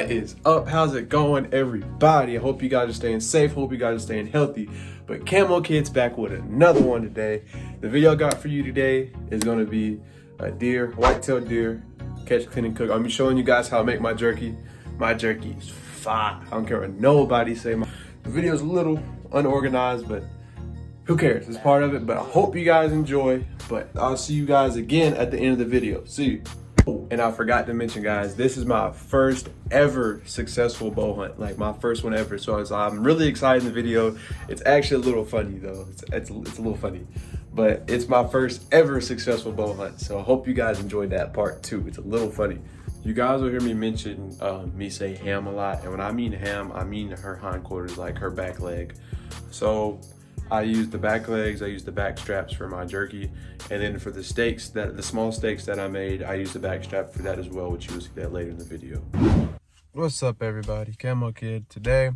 What is up? How's it going, everybody? I hope you guys are staying safe. Hope you guys are staying healthy. But Kamokid's back with another one today. The video I got for you today is going to be a deer, white-tailed deer, catch, clean, and cook. I'm gonna be showing you guys how I make my jerky. My jerky is fire. I don't care what nobody say. The video is a little unorganized, but who cares? It's part of it. But I hope you guys enjoy. But I'll see you guys again at the end of the video. See you. And I forgot to mention, guys, this is my first ever successful bow hunt, like my first one ever. So I'm really excited in the video. It's actually a little funny though. It's a little funny, but it's my first ever successful bow hunt. So I hope you guys enjoyed that part too. It's a little funny. You guys will hear me mention me say ham a lot, and when I mean ham, I mean her hindquarters, like her back leg. So I use the back legs, I use the back straps for my jerky, and then for the steaks, the small steaks that I made, I use the back strap for that as well, which you will see that later in the video. What's up, everybody? Kamokid. Today,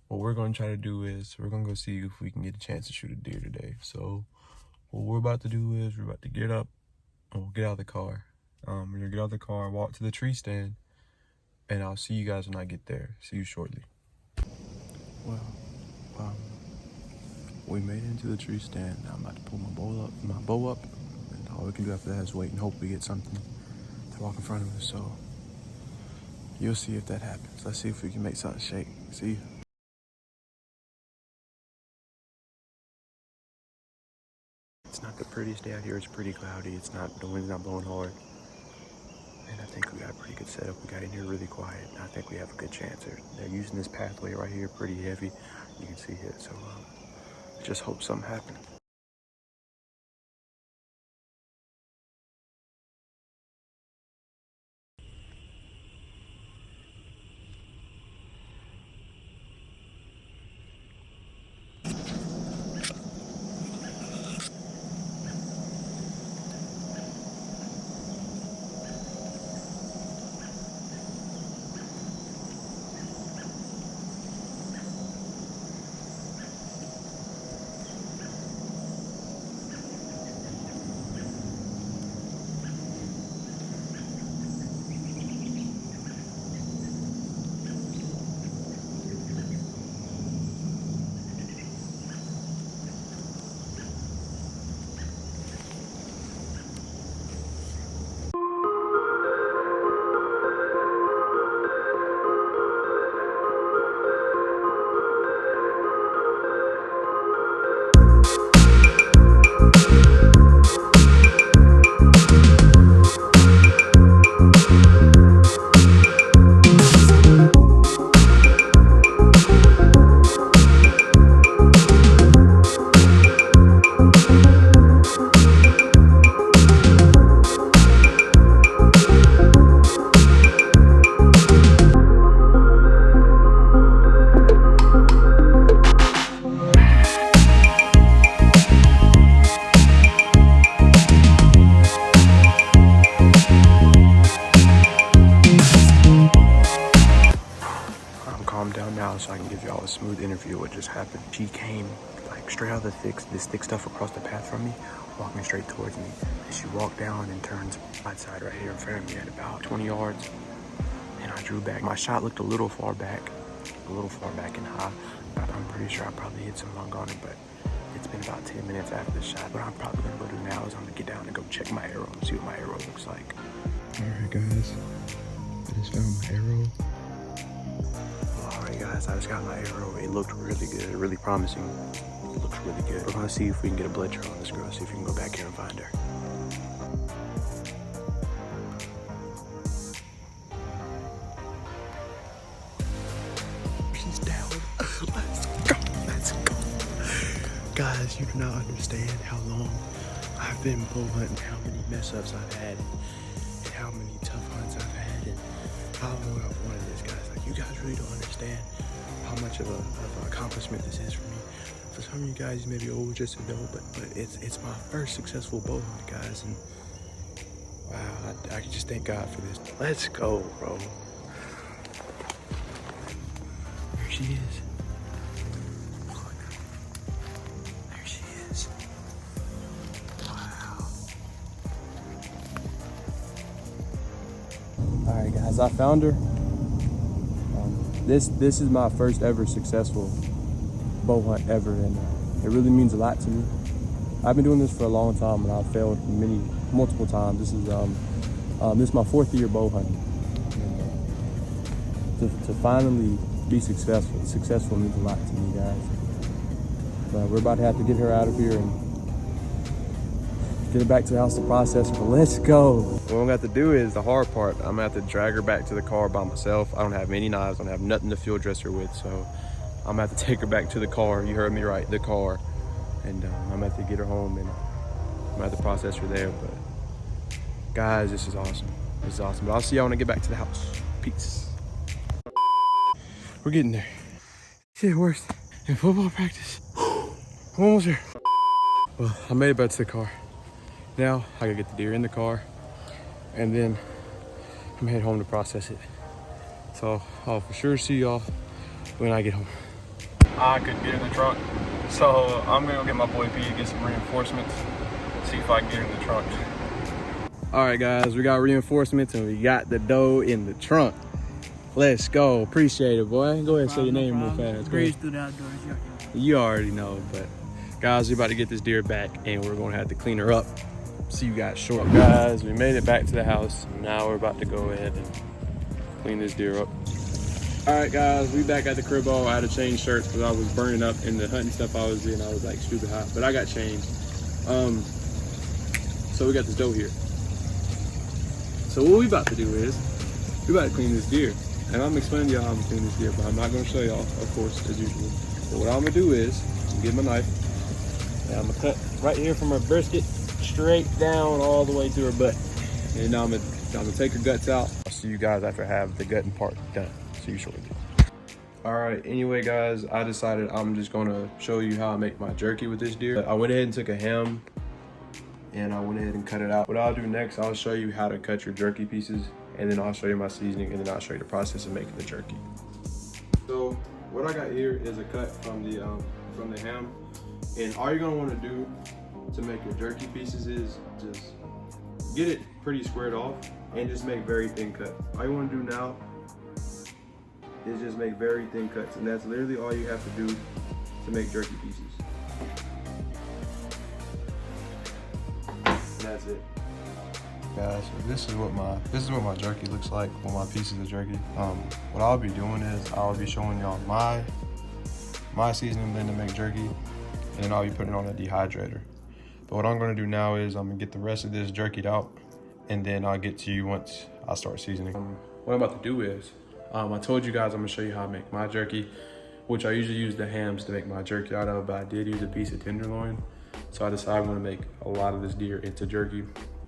what we're going to try to do is we're going to go see if we can get a chance to shoot a deer today. So what we're about to do is we're about to get up and we'll get out of the car. We're going to get out of the car, walk to the tree stand, and I'll see you guys when I get there. See you shortly. Well, we made it into the tree stand. Now I'm about to pull my bow up, and all we can do after that is wait and hope we get something to walk in front of us. So you'll see if that happens. Let's see if we can make something shake. See? It's not the prettiest day out here. It's pretty cloudy. The wind's not blowing hard. And I think we got a pretty good setup. We got in here really quiet. I think we have a good chance. They're using this pathway right here pretty heavy. You can see it. So just hope something happens. Down now so I can give y'all a smooth interview of what just happened. She came like straight out of this thick stuff across the path from me, walking straight towards me. And she walked down and turns right side right here in front of me at about 20 yards. And I drew back. My shot looked a little far back and high. But I'm pretty sure I probably hit some lung on it, but it's been about 10 minutes after the shot. What I'm probably gonna go do now is I'm gonna get down and go check my arrow and see what my arrow looks like. All right, guys, I just found my arrow. Alright guys, I just got my arrow. It looked really good, really promising. It looks really good. We're gonna see if we can get a blood trail on this girl, see if we can go back here and find her. She's down. Let's go. Guys, you do not understand how long I've been bow hunting, how many mess ups I've had, and how many tough hunts I've had, and how long I've wanted this, guys. Like, you guys really don't understand how much of an accomplishment this is for me. For some of you guys, maybe just a no, but it's my first successful bow hunt, guys, and wow, I can just thank God for this. Let's go, bro. There she is. Look. There she is. Wow. All right, guys, I found her. This is my first ever successful bow hunt ever, and it really means a lot to me. I've been doing this for a long time, and I've failed multiple times. This is my 4th year bow hunting. And, to finally be successful means a lot to me, guys. But we're about to have to get her out of here and get her back to the house to process her. But let's go. What I'm gonna have to do is the hard part. I'm gonna have to drag her back to the car by myself. I don't have any knives. I don't have nothing to field dress her with, so I'm gonna have to take her back to the car. You heard me right, the car. And I'm gonna have to get her home, and I'm gonna have to process her there. But guys, this is awesome. This is awesome. But I'll see y'all when I get back to the house. Peace. We're getting there. Shit worse in football practice. I'm almost here. Well, I made it back to the car. Now I gotta get the deer in the car, and then I'm gonna head home to process it. So I'll for sure see y'all when I get home. I couldn't get in the trunk, so I'm gonna go get my boy P to get some reinforcements, see if I can get in the trunk. All right, guys, we got reinforcements and we got the dough in the trunk. Let's go. Appreciate it, boy. Go ahead and say your name real fast. Breeze through the outdoors. You already know, but guys, we're about to get this deer back, and we're gonna have to clean her up. See you guys shortly. Guys, we made it back to the house. Now we're about to go ahead and clean this deer up. All right, guys, we back at the crib. I had to change shirts because I was burning up in the hunting stuff I was in. I was like stupid hot, but I got changed. So we got this dough here. So what we about to do is we about to clean this deer. And I'm explaining to y'all how I'm cleaning this deer, but I'm not gonna show y'all, of course, as usual. But what I'm gonna do is get my knife, and I'm gonna cut right here from her brisket straight down all the way to her butt. And now I'm gonna take her guts out. I'll see you guys after I have the gutting part done. See you shortly. All right, anyway, guys, I decided I'm just gonna show you how I make my jerky with this deer. I went ahead and took a ham and I went ahead and cut it out. What I'll do next, I'll show you how to cut your jerky pieces, and then I'll show you my seasoning, and then I'll show you the process of making the jerky. So what I got here is a cut from the ham, and all you're gonna want to do to make your jerky pieces is just get it pretty squared off and just make very thin cuts. All you want to do now is just make very thin cuts, and that's literally all you have to do to make jerky pieces. And that's it. Guys, so this is what my jerky looks like with my pieces of jerky. What I'll be doing is I'll be showing y'all my seasoning blend to make jerky, and then I'll be putting it on a dehydrator. But what I'm gonna do now is I'm gonna get the rest of this jerkied out, and then I'll get to you once I start seasoning. What I'm about to do is, I told you guys I'm gonna show you how I make my jerky, which I usually use the hams to make my jerky out of, but I did use a piece of tenderloin. So I decided I'm gonna make a lot of this deer into jerky.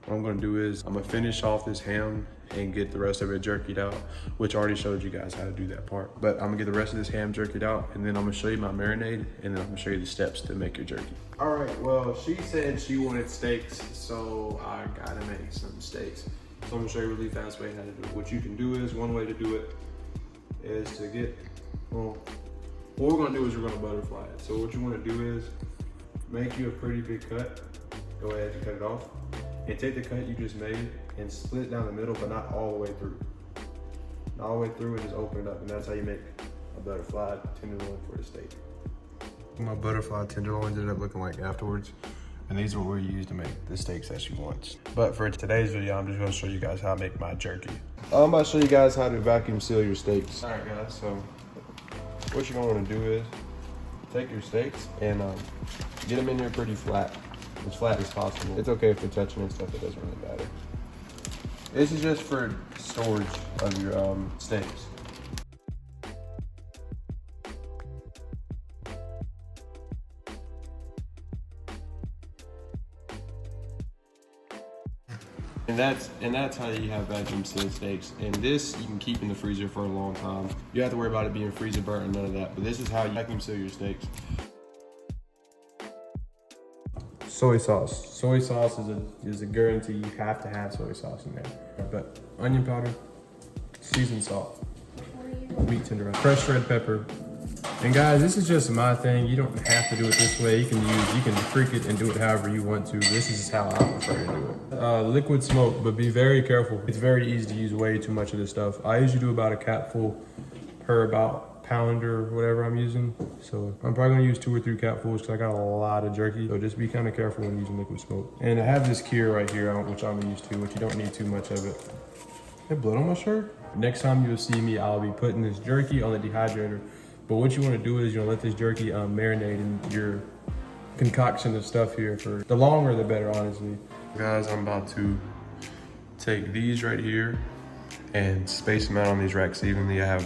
What I'm gonna do is I'm gonna finish off this ham and get the rest of it jerkied out, which I already showed you guys how to do that part. But I'm gonna get the rest of this ham jerkied out, and then I'm gonna show you my marinade, and then I'm gonna show you the steps to make your jerky. All right, well, she said she wanted steaks, so I gotta make some steaks. So I'm gonna show you a really fast way how to do it. What you can do is, one way to do it is to get, well, what we're gonna do is we're gonna butterfly it. So what you wanna do is make you a pretty big cut. Go ahead and cut it off. And take the cut you just made and split it down the middle, but not all the way through. Not all the way through, and just open it up, and that's how you make a butterfly tenderloin for the steak. My butterfly tenderloins ended up looking like afterwards, and these are what we use to make the steaks that she wants. But for today's video, I'm just gonna show you guys how I make my jerky. I'm about to show you guys how to vacuum seal your steaks. All right, guys, so what you're gonna wanna do is take your steaks and get them in here pretty flat. As flat as possible. It's okay if you're touching and stuff, it doesn't really matter. This is just for storage of your steaks. And that's how you have vacuum sealed steaks. And this you can keep in the freezer for a long time. You don't have to worry about it being freezer burnt or none of that. But this is how you vacuum seal your steaks. Soy sauce. Soy sauce is a guarantee. You have to have soy sauce in there. But onion powder, seasoned salt, wheat tenderizer, fresh red pepper. And guys, this is just my thing. You don't have to do it this way. You can freak it and do it however you want to. This is how I prefer to do it. Liquid smoke, but be very careful. It's very easy to use way too much of this stuff. I usually do about a capful per about pound or whatever I'm using. So I'm probably gonna use 2 or 3 capfuls because I got a lot of jerky. So just be kind of careful when using liquid smoke. And I have this cure right here, which I'm used to, which you don't need too much of it. Hey, blood on my shirt? Next time you'll see me, I'll be putting this jerky on the dehydrator. But what you wanna do is let this jerky marinate in your concoction of stuff here for the longer the better, honestly. Guys, I'm about to take these right here and space them out on these racks evenly. I have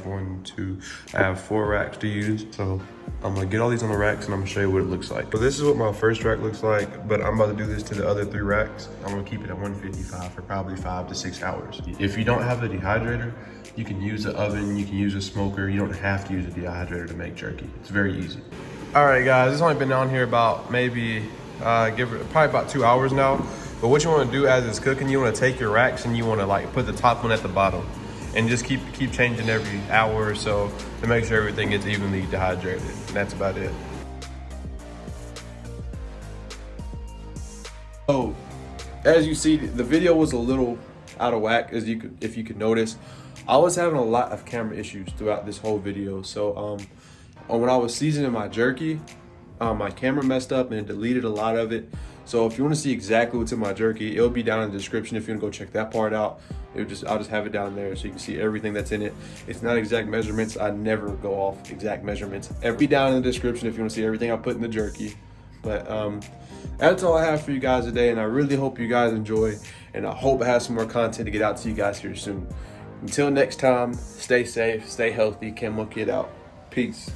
4 racks to use. So I'm gonna get all these on the racks and I'm gonna show you what it looks like. So this is what my first rack looks like, but I'm about to do this to the other 3 racks. I'm gonna keep it at 155 for probably 5 to 6 hours. If you don't have the dehydrator, you can use the oven, you can use a smoker. You don't have to use a dehydrator to make jerky. It's very easy. All right, guys, it's only been down here about maybe, probably about 2 hours now. But what you wanna do as it's cooking, you wanna take your racks and you wanna like put the top one at the bottom and just keep changing every hour or so to make sure everything gets evenly dehydrated. And that's about it. So, as you see, the video was a little out of whack, if you could notice. I was having a lot of camera issues throughout this whole video. So, when I was seasoning my jerky, my camera messed up and it deleted a lot of it. So if you want to see exactly what's in my jerky, it'll be down in the description if you want to go check that part out. I'll just have it down there so you can see everything that's in it. It's not exact measurements. I never go off exact measurements. It'll be down in the description if you want to see everything I put in the jerky. But that's all I have for you guys today, and I really hope you guys enjoy, and I hope I have some more content to get out to you guys here soon. Until next time, stay safe, stay healthy. Kamokid out. Peace.